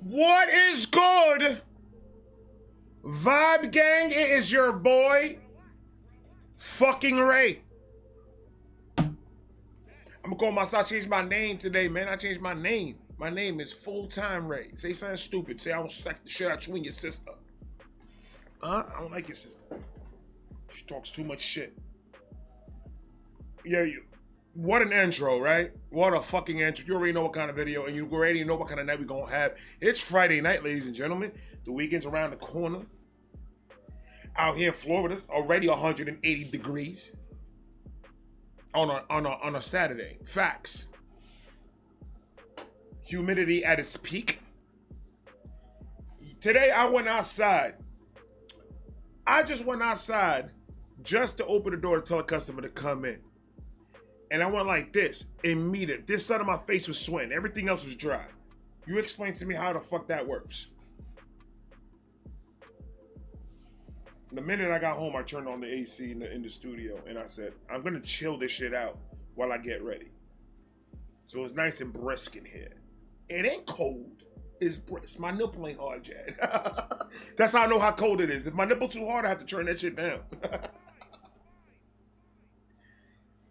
What is good? Vibe gang, it is your boy, fucking Ray. I'm gonna call myself, I changed my name today, man. I changed my name. My name is Full-Time Ray. Say something stupid. Say I will smack the shit out you and your sister. I don't like your sister. She talks too much shit. Yeah, what an intro, right? What a fucking intro. You already know what kind of video, and you already know what kind of night we're gonna have. It's Friday night, ladies and gentlemen. The weekend's around the corner. Out here in Florida, it's already 180 degrees on a Saturday. Facts. Humidity at its peak. Today I went outside. I just went outside just to open the door to tell a customer to come in. And I went like this, immediate. This side of my face was sweating. Everything else was dry. You explain to me how the fuck that works. The minute I got home, I turned on the AC in the studio and I said, I'm gonna chill this shit out while I get ready. So it's nice and brisk in here. It ain't cold, it's brisk. My nipple ain't hard yet. That's how I know how cold it is. If my nipple too hard, I have to turn that shit down.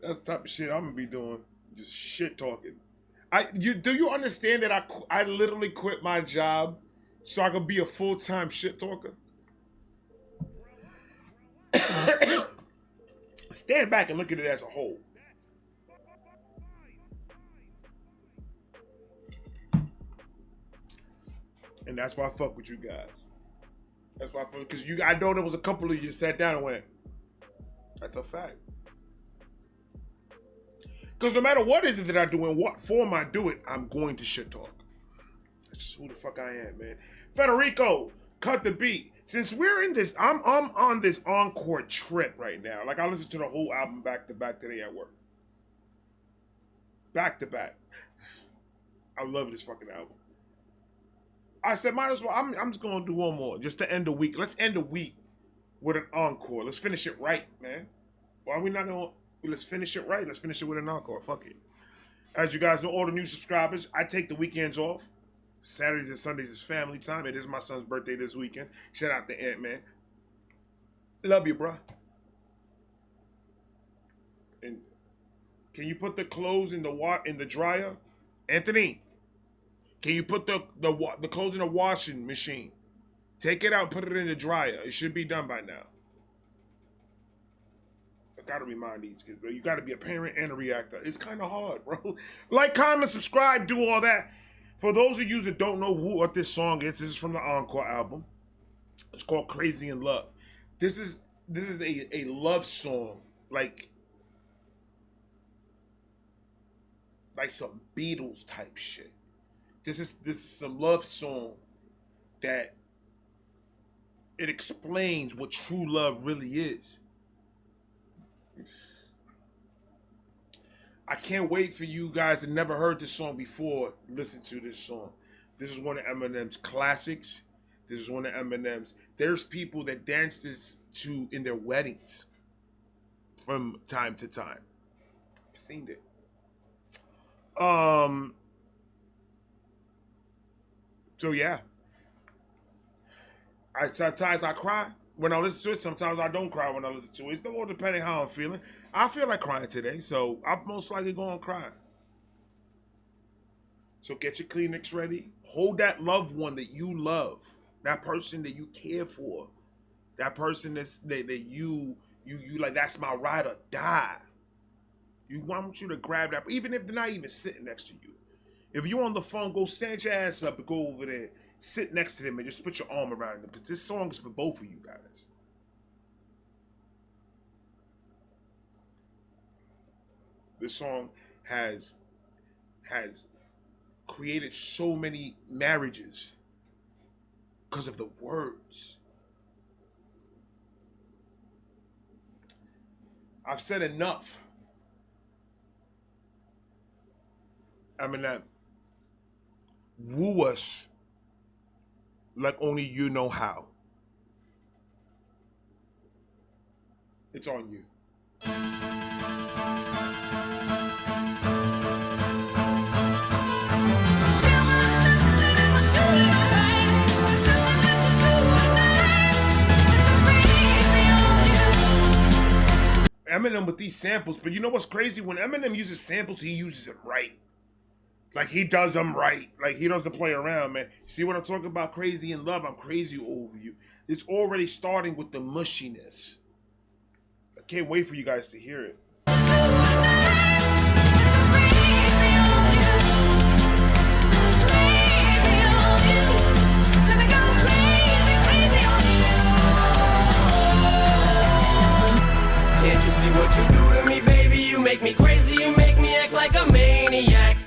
That's the type of shit I'm gonna be doing. Just shit talking. Do you understand that I literally quit my job so I could be a full-time shit talker? Stand back and look at it as a whole. And that's why I fuck with you guys. That's why I fuck, because I know there was a couple of you that sat down and went, that's a fact. Because no matter what is it that I do and what form I do it, I'm going to shit talk. That's just who the fuck I am, man. Federico, cut the beat. Since we're in this, I'm on this encore trip right now. Like, I listened to the whole album back to back today at work. Back to back. I love this fucking album. I said, might as well, I'm just going to do one more just to end the week. Let's end the week with an encore. Let's finish it right, man. Why are we not going to, let's finish it right. Let's finish it with an encore. Fuck it. As you guys know, all the new subscribers, I take the weekends off. Saturdays and Sundays is family time. It is my son's birthday this weekend. Shout out to Ant-Man. Love you, bro. And can you put the clothes in the dryer? Anthony, can you put the clothes in the washing machine? Take it out, put it in the dryer. It should be done by now. I gotta remind these kids, bro. You gotta be a parent and a reactor. It's kind of hard, bro. Like, comment, subscribe, do all that. For those of you that don't know what this song is, this is from the Encore album. It's called Crazy in Love. This is a love song, like some Beatles type shit. This is some love song that it explains what true love really is. I can't wait for you guys that never heard this song before. Listen to this song. This is one of Eminem's classics. This is one of Eminem's. There's people that dance this to in their weddings from time to time. I've seen it. So yeah. Sometimes I cry when I listen to it. Sometimes I don't cry when I listen to it. It's all depending how I'm feeling. I feel like crying today, so I'm most likely going to cry. So get your Kleenex ready. Hold that loved one that you love. That person that you care for. That person that you like, that's my ride or die. I want you to grab that, even if they're not even sitting next to you. If you're on the phone, go stand your ass up and go over there. Sit next to them and just put your arm around them, because this song is for both of you guys. This song has created so many marriages because of the words. I've said enough. Eminem, woo us like only you know how. It's on you. Eminem with these samples, but you know what's crazy? When Eminem uses samples, he uses it right. Like, he does them right. Like, he doesn't play around, man. See what I'm talking about? Crazy in love. I'm crazy over you. It's already starting with the mushiness. I can't wait for you guys to hear it. Can't you see what you do to me, baby? You make me crazy, you make me act like a maniac.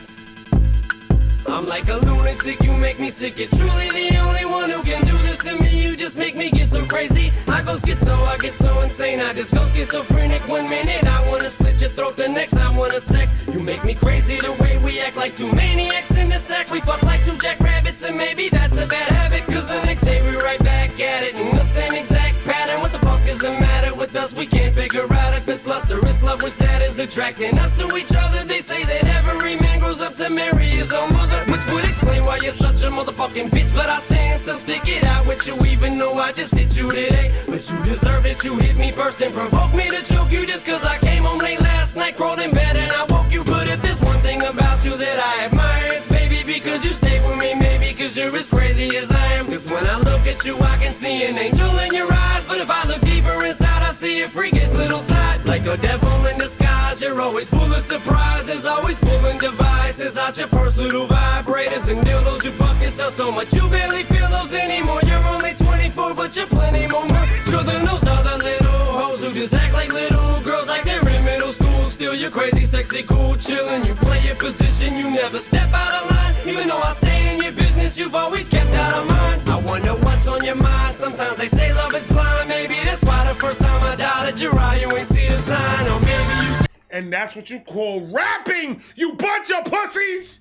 I'm like a lunatic, you make me sick. You're truly the only one who can do this to me. You just make me get so crazy. I go schizo, I get so insane. I just go schizophrenic. 1 minute I wanna slit your throat, the next I wanna sex. You make me crazy the way we act like two maniacs in the sack. We fuck like two jackrabbits, and maybe that's a bad habit, cause the next day we're right back at it in the same exact pattern. What the fuck is the matter with us? We can't figure out if it's lust or it's love, which that is attracting us to each other. They say that every man grows up to marry his own mother, which would explain why you're such a motherfucking bitch. But I stand still, stick it out with you, even though I just hit you today. But you deserve it, you hit me first and provoked me to choke you just cause I came home late last night, crawled in bed and I woke you. But if there's one thing about you that I admire, it's baby because you stay with me, maybe cause you're as crazy as I am. Cause when I look at you I can see an angel in your eyes, but if I look deeper inside I see a freakish little side. Like a devil in disguise, you're always full of surprises, always pulling devices out your purse, little vibrators and dildos. You fuck yourself so much you barely feel those anymore. You're only 24 but you're plenty more mature than those other little hoes who just act like little girls like they're in middle school. Still you're crazy, sexy, cool, chillin'. You play your position, you never step out of line. Even though I stay in your business, you've always kept out of mine. I wonder what's on your mind. Sometimes they say love is blind. Maybe that's why the first time I doubted your eye, you ain't see the sign. Or maybe you... And that's what you call rapping, you bunch of pussies!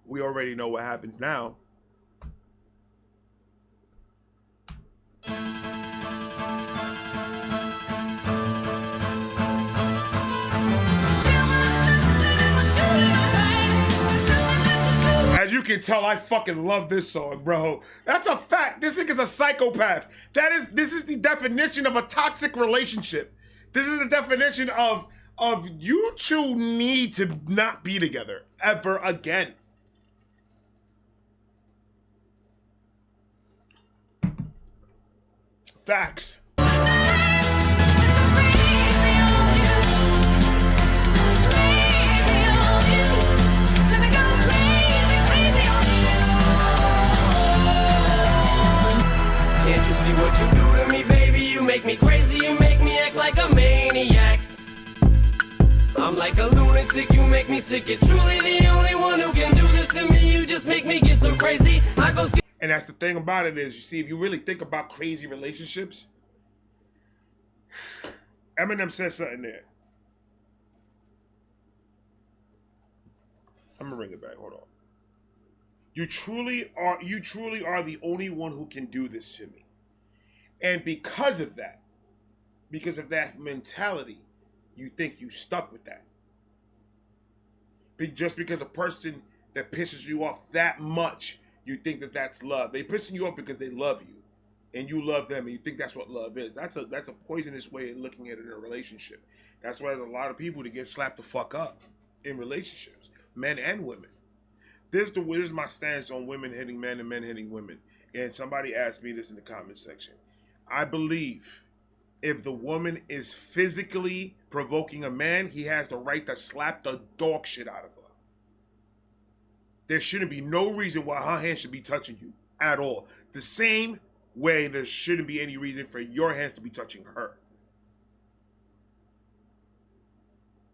We already know what happens now. As you can tell, I fucking love this song, bro. That's a fact. This nigga's a psychopath. This is the definition of a toxic relationship. This is the definition of you two need to not be together ever again. Facts. Can't you see what you do to me, baby? You make me crazy, you make me act like a maniac. I'm like a lunatic, you make me sick. You're truly the only one who can do this to me. You just make me get so crazy. I go and that's the thing about it is, you see, if you really think about crazy relationships, Eminem says something there. I'm gonna bring it back. Hold on. You truly are the only one who can do this to me. And because of that mentality, you think you stuck with that. Just because a person that pisses you off that much, you think that that's love. They pissing you off because they love you, and you love them, and you think that's what love is. That's a poisonous way of looking at it in a relationship. That's why there's a lot of people that get slapped the fuck up in relationships, men and women. This is my stance on women hitting men and men hitting women. And somebody asked me this in the comment section. I believe if the woman is physically provoking a man, he has the right to slap the dog shit out of her. there shouldn't be no reason why her hands should be touching you at all. The same way there shouldn't be any reason for your hands to be touching her.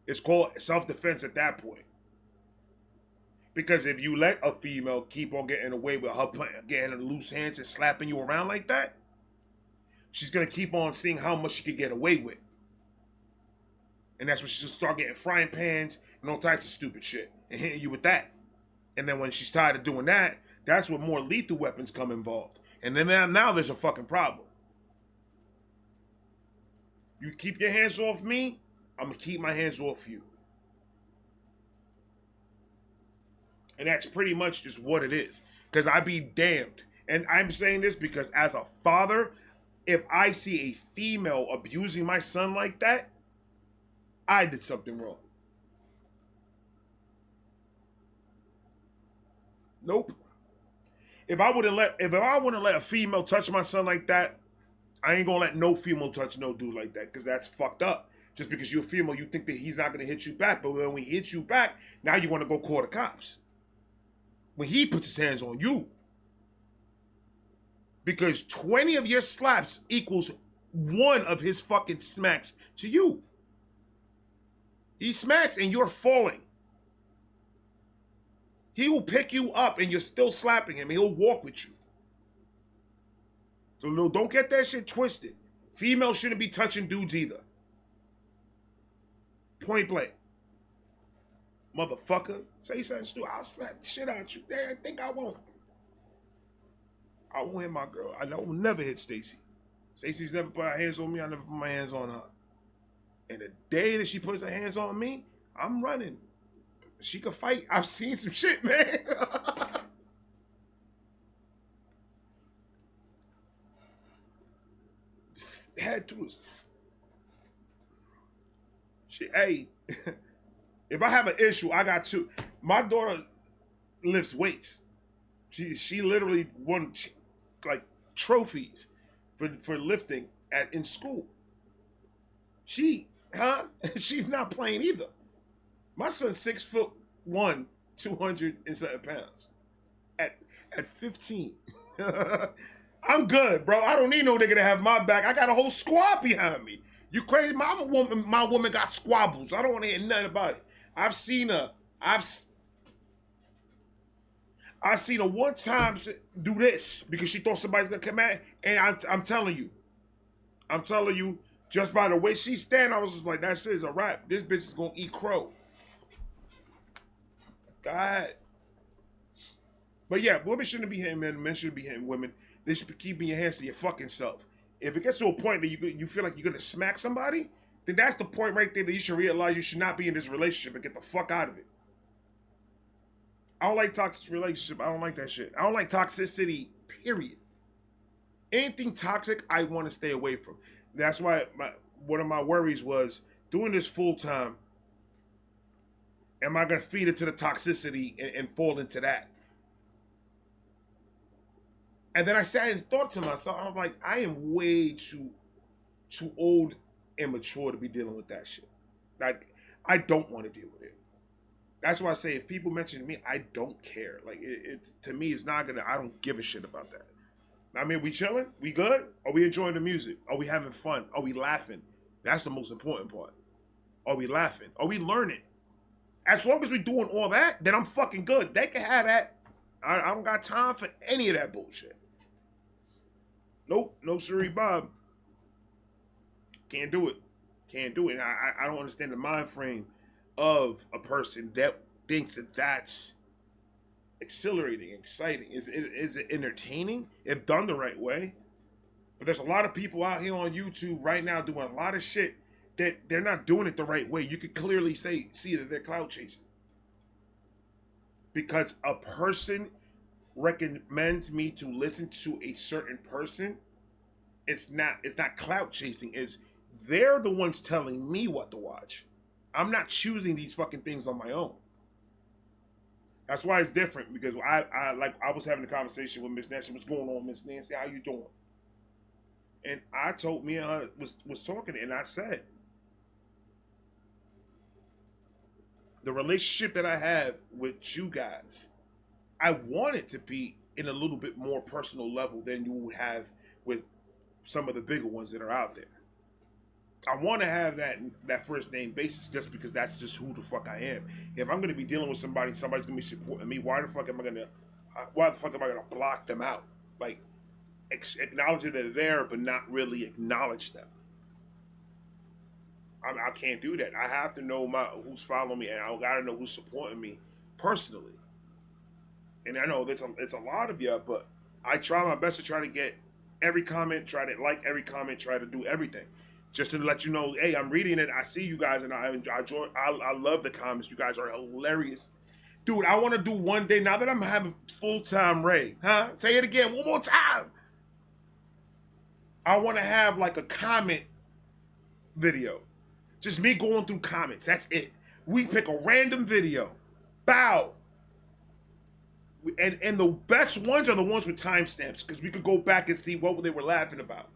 It's called self-defense at that point. Because if you let a female keep on getting away with her getting loose hands and slapping you around like that, she's going to keep on seeing how much she can get away with. And that's when she'll start getting frying pans and all types of stupid shit and hitting you with that. And then when she's tired of doing that, that's when more lethal weapons come involved. And then now there's a fucking problem. You keep your hands off me, I'm going to keep my hands off you. And that's pretty much just what it is. Because I be damned. And I'm saying this because as a father, if I see a female abusing my son like that, I did something wrong. Nope. If I wouldn't let a female touch my son like that, I ain't gonna let no female touch no dude like that, because that's fucked up. Just because you're a female, you think that he's not gonna hit you back, but when he hits you back, now you want to go call the cops. When he puts his hands on you, because 20 of your slaps equals 1 of his fucking smacks to you. He smacks and you're falling. He will pick you up and you're still slapping him. He'll walk with you. So no, don't get that shit twisted. Females shouldn't be touching dudes either. Point blank. Motherfucker. Say something stupid. I'll slap the shit out you. I think I won't. I won't hit my girl. I will never hit Stacy. Stacy's never put her hands on me. I never put my hands on her. And the day that she puts her hands on me, I'm running. She could fight. I've seen some shit, man. Had to. Hey, if I have an issue, I got to. My daughter lifts weights. She literally won like trophies for lifting in school. She's not playing either. My son's 6'1", 200 and something pounds. At 15. I'm good, bro. I don't need no nigga to have my back. I got a whole squad behind me. You crazy? My woman got squabbles. I don't want to hear nothing about it. I've seen her. I've seen her one time do this because she thought somebody's gonna come at, and I'm telling you, just by the way she stand, I was just like, that's it, it's a wrap. This bitch is gonna eat crow. God. But yeah, women shouldn't be hitting men. Men shouldn't be hitting women. They should be keeping your hands to your fucking self. If it gets to a point that you feel like you're gonna smack somebody, then that's the point right there that you should realize you should not be in this relationship and get the fuck out of it. I don't like toxic relationship. I don't like that shit. I don't like toxicity, period. Anything toxic, I want to stay away from. That's why one of my worries was doing this full time. Am I going to feed into the toxicity and fall into that? And then I sat and thought to myself, I'm like, I am way too old and mature to be dealing with that shit. Like, I don't want to deal with it. That's why I say if people mention to me, I don't care. Like, it's to me, it's not gonna. I don't give a shit about that. I mean, we chilling? We good? Are we enjoying the music? Are we having fun? Are we laughing? That's the most important part. Are we laughing? Are we learning? As long as we're doing all that, then I'm fucking good. They can have that. I don't got time for any of that bullshit. Nope, no siree, Bob. Can't do it. Can't do it. And I don't understand the mind frame of a person that thinks that that's exhilarating, exciting. Is it entertaining if done the right way? But there's a lot of people out here on YouTube right now doing a lot of shit that they're not doing it the right way. You could clearly see that they're clout chasing. Because a person recommends me to listen to a certain person, it's not clout chasing. They're the ones telling me what to watch. I'm not choosing these fucking things on my own. That's why it's different, because I was having a conversation with Miss Nancy. What's going on, Miss Nancy? How you doing? And I told me and her was talking, and I said, the relationship that I have with you guys I want it to be in a little bit more personal level than you would have with some of the bigger ones that are out there. I want to have that first name basis just because that's just who the fuck I am. If I'm gonna be dealing with somebody, somebody's gonna be supporting me. Why the fuck am I gonna block them out? Like acknowledge that they're there, but not really acknowledge them. I can't do that. I have to know who's following me, and I gotta know who's supporting me personally. And I know it's a lot of you, but I try my best to try to get every comment, try to like every comment, try to do everything. Just to let you know, hey, I'm reading it. I see you guys, and I enjoy. I love the comments. You guys are hilarious, dude. I want to do one day now that I'm having full-time Ray. Huh? Say it again one more time. I want to have like a comment video, just me going through comments. That's it. We pick a random video. Bow. And the best ones are the ones with timestamps because we could go back and see what they were laughing about.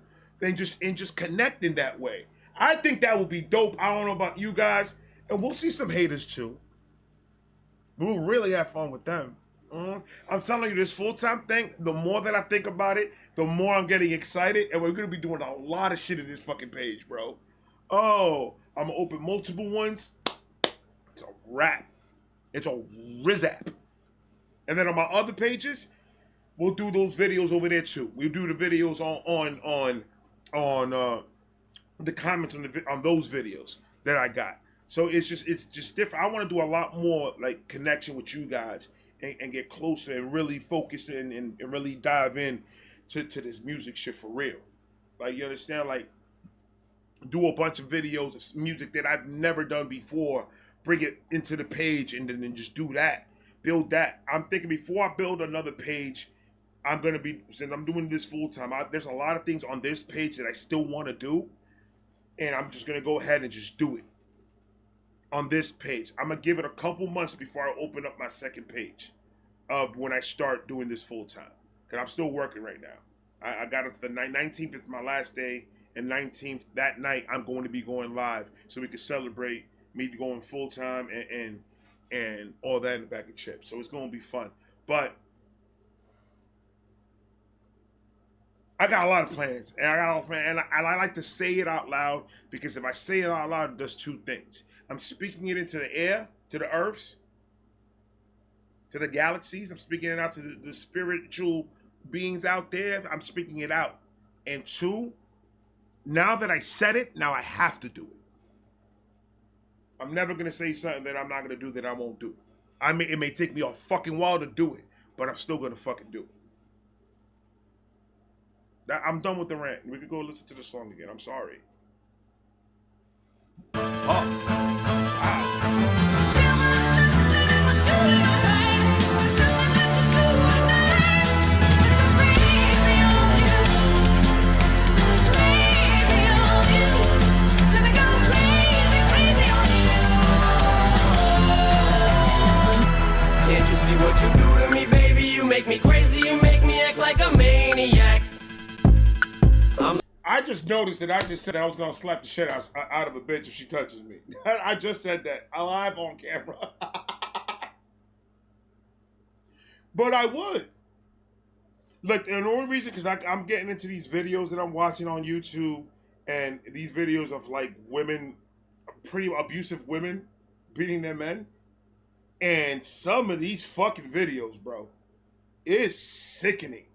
And just connect in that way. I think that would be dope. I don't know about you guys. And we'll see some haters too. We'll really have fun with them. I'm telling you, this full-time thing, the more that I think about it, the more I'm getting excited. And we're going to be doing a lot of shit in this fucking page, bro. Oh, I'm going to open multiple ones. It's a wrap. It's a rizap. And then on my other pages, we'll do those videos over there too. We'll do the videos on the comments on those videos that I got. So it's just different. I want to do a lot more like connection with you guys and get closer and really focus in and really dive in to this music shit for real. Like, you understand? Like, do a bunch of videos of music that I've never done before, bring it into the page, and then just do that. Build that. I'm thinking before I build another page, since I'm doing this full time, there's a lot of things on this page that I still want to do, and I'm just going to go ahead and just do it on this page. I'm going to give it a couple months before I open up my second page of when I start doing this full time, because I'm still working right now. I got it to the 19th is my last day, and 19th, that night, I'm going to be going live so we can celebrate me going full time and all that in the bag of chips. So it's going to be fun. But I got a lot of plans, and I like to say it out loud, because if I say it out loud, it does two things. I'm speaking it into the air, to the earths, to the galaxies. I'm speaking it out to the spiritual beings out there. I'm speaking it out. And two, now that I said it, now I have to do it. I'm never going to say something that I'm not going to do that I won't do. It may take me a fucking while to do it, but I'm still going to fucking do it. I'm done with the rant. We could go listen to the song again. I'm sorry. Can't you see what you do to me, baby? You make me crazy, you make me act like a maniac. I just noticed that I just said I was going to slap the shit out of a bitch if she touches me. I just said that live on camera. But I would. Look, and the only reason, because I'm getting into these videos that I'm watching on YouTube, and these videos of like women, pretty abusive women beating their men. And some of these fucking videos, bro, it's sickening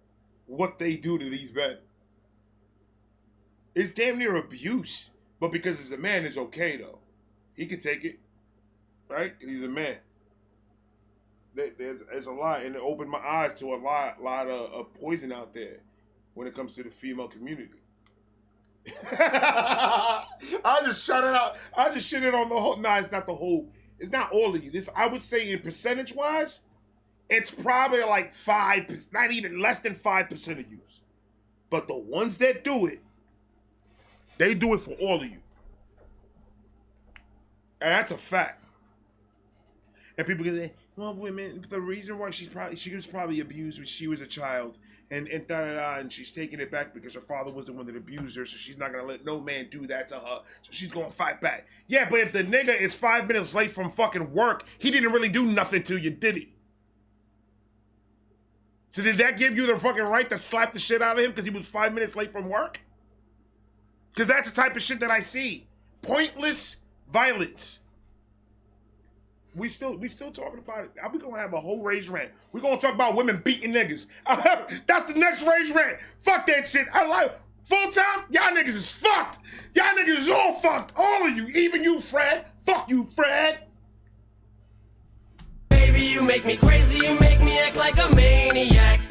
what they do to these men. It's damn near abuse. But because it's a man, it's okay, though. He can take it. Right? He's a man. There's a lot. And it opened my eyes to a lot of poison out there when it comes to the female community. I just shut it out. I just shit it on the whole. Nah, it's not the whole. It's not all of you. This, I would say, in percentage-wise, it's probably like 5%, not even less than 5% of you. But the ones that do it, they do it for all of you. And that's a fact. And people can say, well, women, the reason why she was probably abused when she was a child, and da-da-da, and she's taking it back because her father was the one that abused her, so she's not going to let no man do that to her, so she's going to fight back. Yeah, but if the nigga is 5 minutes late from fucking work, he didn't really do nothing to you, did he? So did that give you the fucking right to slap the shit out of him because he was 5 minutes late from work? Because that's the type of shit that I see. Pointless violence. We still talking about it. We gonna have a whole rage rant. We gonna talk about women beating niggas. That's the next rage rant. Fuck that shit. I like full time. Y'all niggas is fucked. Y'all niggas is all fucked. All of you, even you, Fred. Fuck you, Fred. Baby, you make me crazy. You make me act like a maniac.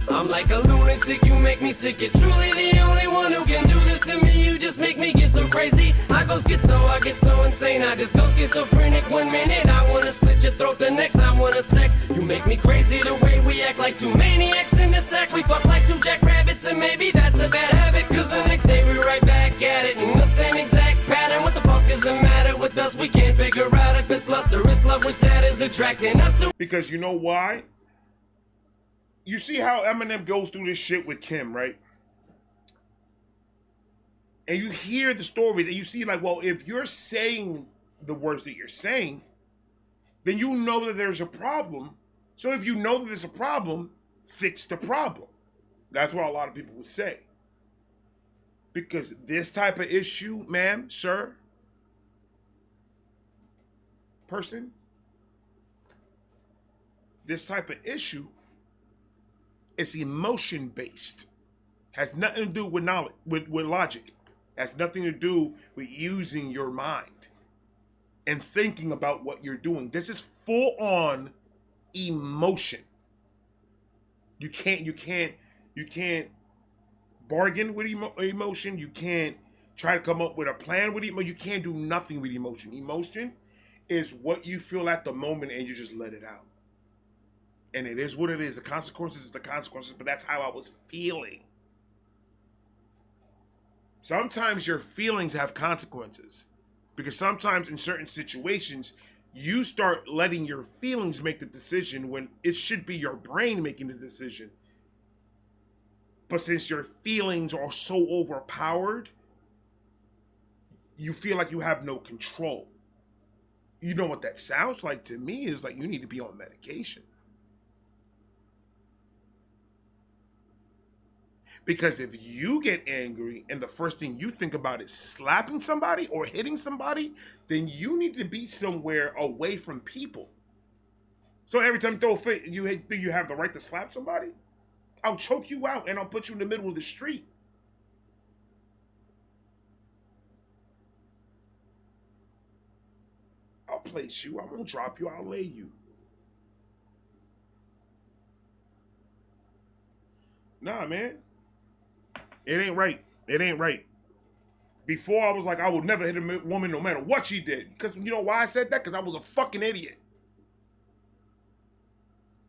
I'm like a lunatic, you make me sick. You're truly the only one who can do this to me. You just make me get so crazy. I go schizo, I get so insane. I just go schizophrenic 1 minute. I wanna slit your throat the next. I wanna sex. You make me crazy the way we act like two maniacs in the sack. We fuck like two jackrabbits and maybe that's a bad habit. Cause the next day we right back at it in the same exact pattern. What the fuck is the matter with us? We can't figure out if it's lust or it's love which that is attracting us to. Because you know why? You see how Eminem goes through this shit with Kim, right? And you hear the stories and you see like, well, if you're saying the words that you're saying, then you know that there's a problem. So if you know that there's a problem, fix the problem. That's what a lot of people would say. Because this type of issue, ma'am, sir, person, this type of issue, it's emotion based. Has nothing to do with knowledge, with logic. Has nothing to do with using your mind and thinking about what you're doing. This is full on emotion. You can't bargain with emotion. You can't try to come up with a plan with emotion. You can't do nothing with emotion. Emotion is what you feel at the moment and you just let it out. And it is what it is. The consequences is the consequences, but that's how I was feeling. Sometimes your feelings have consequences. Because sometimes in certain situations, you start letting your feelings make the decision when it should be your brain making the decision. But since your feelings are so overpowered, you feel like you have no control. You know what that sounds like to me is like you need to be on medication. Because if you get angry and the first thing you think about is slapping somebody or hitting somebody, then you need to be somewhere away from people. So every time you throw a fit, you think you have the right to slap somebody? I'll choke you out and I'll put you in the middle of the street. I'll place you. I won't drop you. I'll lay you. Nah, man. It ain't right. It ain't right. Before I was like, I would never hit a woman no matter what she did. Because you know why I said that? Because I was a fucking idiot.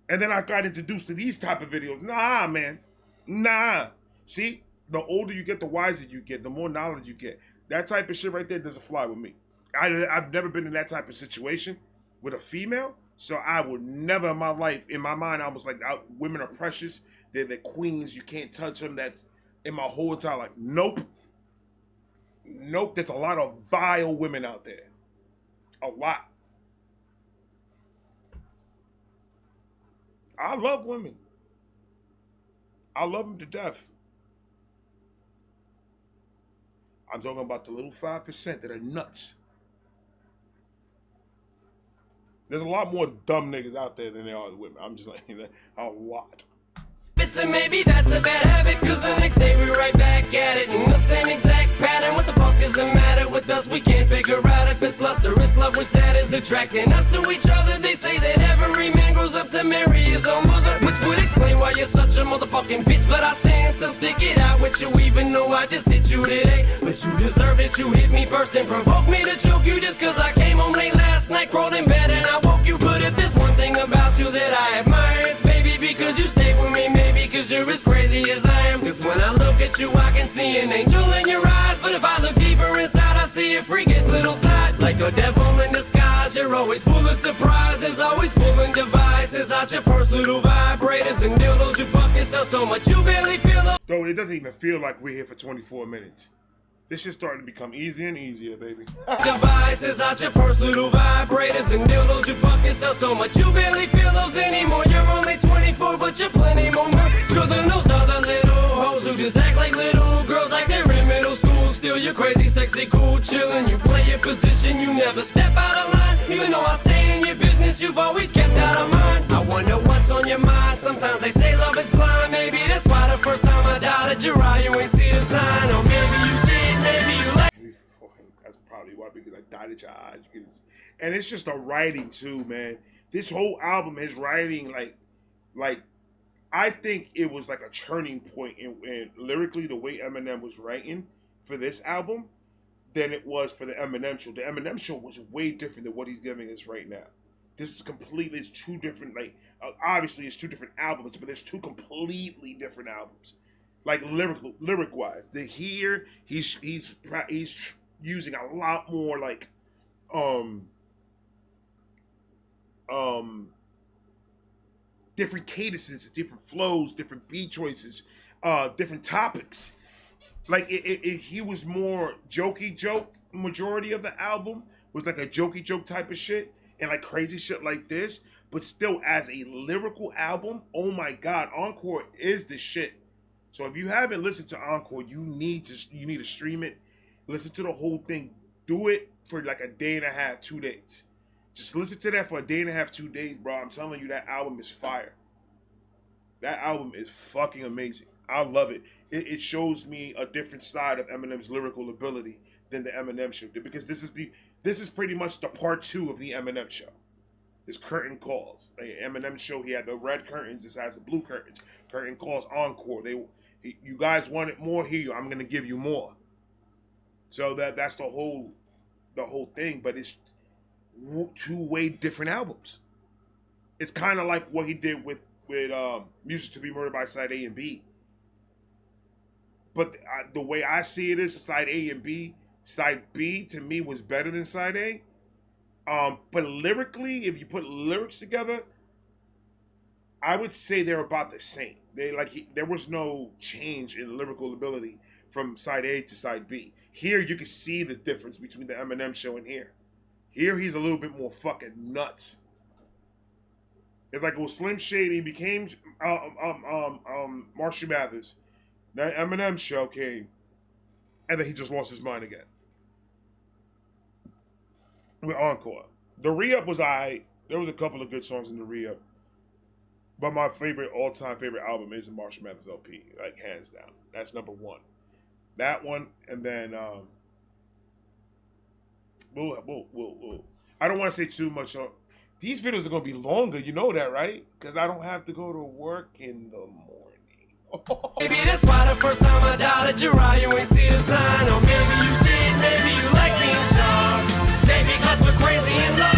And then I got introduced to these type of videos. Nah, man. Nah. See? The older you get, the wiser you get. The more knowledge you get. That type of shit right there doesn't fly with me. I've never been in that type of situation with a female. So I would never in my life, in my mind, I was like, women are precious. They're the queens. You can't touch them. That's in my whole entire life. Nope. Nope. There's a lot of vile women out there. A lot. I love women. I love them to death. I'm talking about the little 5% that are nuts. There's a lot more dumb niggas out there than there are women. I'm just like, a lot. And maybe that's a bad habit, cause the next day we're right back at it in the same exact pattern. What the fuck is the matter with us? We can't figure out if it's lust or it's love which that is attracting us to each other. They say that every man grows up to marry his own mother, which would explain why you're such a motherfucking bitch. But I stand still, stick it out with you even though I just hit you today. But you deserve it, you hit me first and provoked me to choke you just cause I came home late last night, crawled in bed and I woke you. But if there's one thing about you that I admire, it's baby because you stayed with me, maybe cause you're as crazy as I am. Cause when I look at you I can see an angel in your eyes, but if I look deeper inside I see a freakish little side. Like a devil in disguise, you're always full of surprises, always pulling devices out your purse, little vibrators and dildos. You fuck yourself so much you barely feel up. Though it doesn't even feel like we're here for 24 minutes. This shit's starting to become easier and easier, baby. Devices out your purse, little vibrators and dildos. You fuck yourself so much you barely feel those anymore. You're only 24. 24, but you're plenty more mature than those other little hoes who just act like little girls like they're in middle school. Still, you're crazy, sexy, cool, chillin'. You play your position, you never step out of line. Even though I stay in your business, you've always kept out of mine. I wonder what's on your mind. Sometimes they say love is blind. Maybe that's why the first time I doubted your eye, you ain't see the sign. Or maybe you did, maybe you like. That's probably why, because I doubted your eyes. And it's just a writing too, man. This whole album, his writing, like I think it was like a turning point in lyrically the way Eminem was writing for this album than it was for the Eminem Show. The Eminem Show was way different than what he's giving us right now. This is completely, it's two different, like, obviously it's two different albums, but there's two completely different albums. Like lyric-wise. Here, he's using a lot more, like, different cadences, different flows, different beat choices, different topics. Like he was more jokey joke. Majority of the album was like a jokey joke type of shit and like crazy shit like this. But still, as a lyrical album, oh my god, Encore is the shit. So if you haven't listened to Encore, you need to stream it, listen to the whole thing, do it for like a day and a half, 2 days. Just listen to that for a day and a half, 2 days, bro. I'm telling you, that album is fire. That album is fucking amazing. I love it. It shows me a different side of Eminem's lyrical ability than the Eminem Show did, because this is pretty much the part 2 of the Eminem Show. It's Curtain Calls. The Eminem Show, he had the red curtains. This has the blue curtains. Curtain Calls, Encore. You guys wanted more, here I'm gonna give you more. So that's the whole thing. But it's two way different albums. It's kind of like what he did with Music to Be Murdered by Side A and B. But the way I see it is Side A and B. Side B to me was better than Side A. But lyrically, if you put lyrics together, I would say they're about the same. There was no change in lyrical ability from Side A to Side B. Here you can see the difference between the Eminem Show and here. Here he's a little bit more fucking nuts. It's like, well, Slim Shady became Marshall Mathers. That Eminem Show came, and then he just lost his mind again. With Encore. The re-up was alright. There was a couple of good songs in the re-up. But my all-time favorite album is the Marshall Mathers LP. Like, hands down. That's number 1. That one, and then we'll I don't want to say too much on these videos. Are going to be longer, you know that, right? Because I don't have to go to work in the morning. Maybe that's why the first time I doubted your eye, you ain't see the sign. Or maybe you did, maybe you like being sharp. Maybe cause we're crazy in love.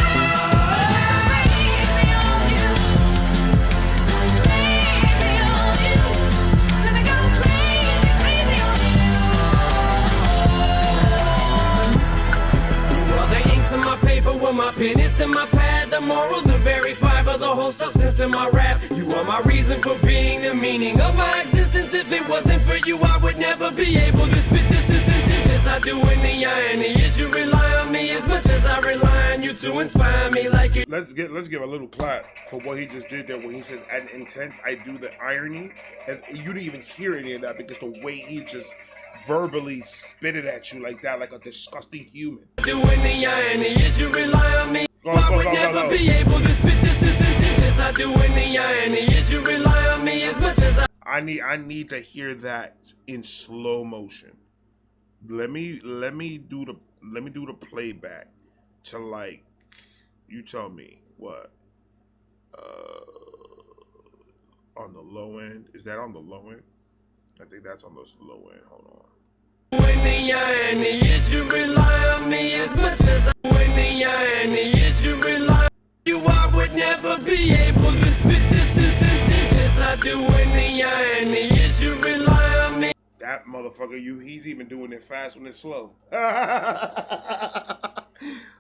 Well, my pen is to my pad, the moral, the very fiber, the whole substance to my rap. You are my reason for being, the meaning of my existence. If it wasn't for you, I would never be able to spit this as intense as I do. In the irony is you rely on me as much as I rely on you to inspire me like you. Let's give a little clap for what he just did there when he says, "At intense, I do the irony," and you didn't even hear any of that because the way he just verbally spit it at you like that, like a disgusting human. Doing the irony is you rely on me. I would never be able to spit this as intense as I do. In the irony is you rely on me as much as I need to hear that in slow motion. Let me do the playback to, like, you tell me what on the low end. Is that on the low end? I think that's on the low end. Hold on. When the irony is you rely on me as much as I. When the irony is you rely on you, I would never be able to spit this as intense as I do. When the irony is you rely on me. That motherfucker, he's even doing it fast when it's slow.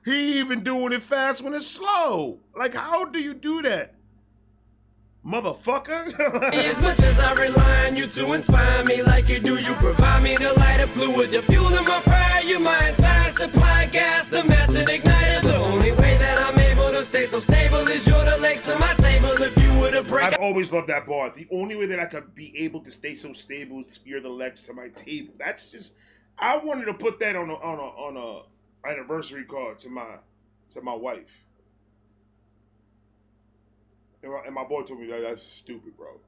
He even doing it fast when it's slow. Like, how do you do that? Motherfucker. As much as I rely on you to inspire me like you do, you provide me the lighter fluid, the fuel in my fire. You my entire supply, gas, the match and igniter. The only way that I'm able to stay so stable is you're the legs to my table. If you were to break, always loved that bar. The only way that I could be able to stay so stable is spear the legs to my table. That's just. I wanted to put that on a anniversary card to my wife. And my boy told me that's stupid, bro.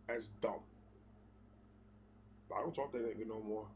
That's dumb. I don't talk to that nigga no more.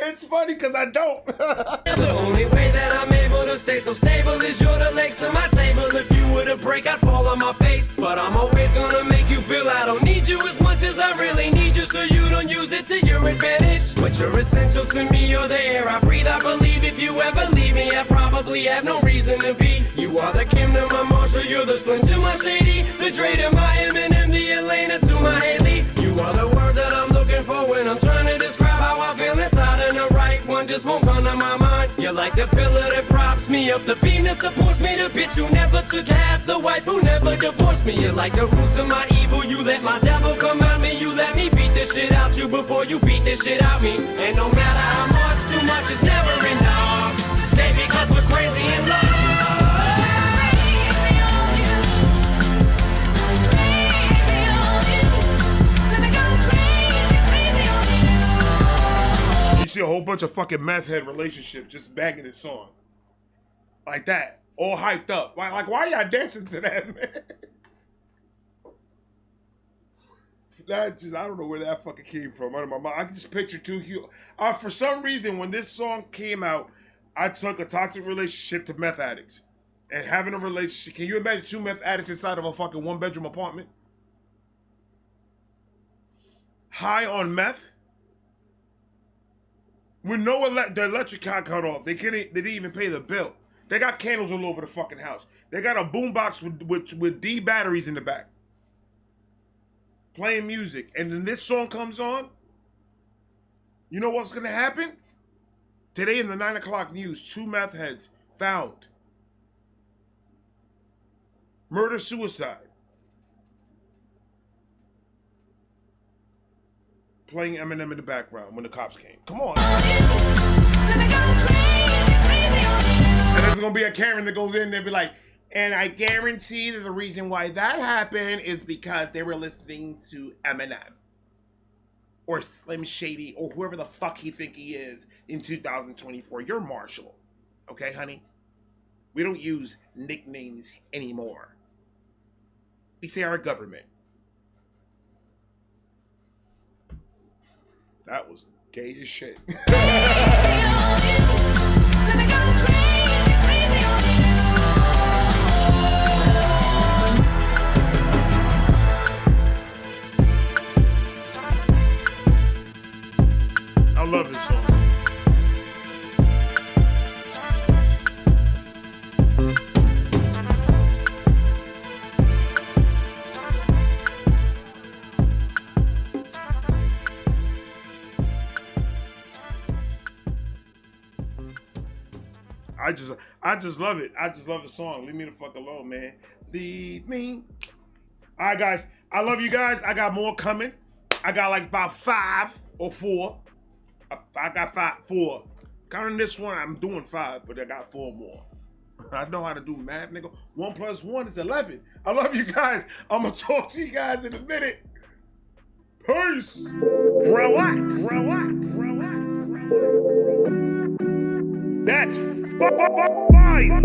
It's funny because I don't. The only way that I'm able to stay so stable is you're the legs to my table. If you were to break, I'd fall on my face. But I'm always gonna make you feel I don't need you as much as I really need you, so you don't use it to your advantage. But you're essential to me, you're the air I breathe. I believe if you ever leave me, I probably have no reason to be. You are the Kim to my Marshall, you're the Slim to my Shady, the Dre to my Eminem, the Elena to my Haley. You are the word that I'm looking for when I'm trying to describe how I feel inside, and the right one just won't come to my mind. You're like the pillar that props me up, the beam that supports me, the bitch who never took half, the wife who never divorced me. You're like the roots of my evil, you let my devil come out me, you let me beat the shit out you before you beat the shit out me. And no matter how much, too much is never enough, baby, cause we're crazy in love. You see a whole bunch of fucking meth head relationships just banging this song. Like that. All hyped up. Like why y'all dancing to that, man? That just, I don't know where that fucking came from. Out of my mind. I can just picture two huge. For some reason, when this song came out, I took a toxic relationship to meth addicts. And having a relationship. Can you imagine two meth addicts inside of a fucking one-bedroom apartment? High on meth? With no the electric got cut off. They didn't even pay the bill. They got candles all over the fucking house. They got a boombox with D batteries in the back. Playing music. And then this song comes on. You know what's gonna happen? Today in the 9 o'clock news, 2 meth heads found. Murder-suicide. Playing Eminem in the background when the cops came. Come on. And there's gonna be a Karen that goes in there and be like, and I guarantee that the reason why that happened is because they were listening to Eminem. Or Slim Shady, or whoever the fuck he think he is in 2024. You're Marshall. Okay, honey? We don't use nicknames anymore. We say our government. That was gay as shit. I love this song. I just love it. I just love the song. Leave me the fuck alone, man. Leave me. All right, guys. I love you guys. I got more coming. I got like about 5 or 4. I got 4. Counting this one, I'm doing 5, but I got 4 more. I know how to do math, nigga. 1 + 1 is 11. I love you guys. I'm gonna talk to you guys in a minute. Peace. Relax. That's fire.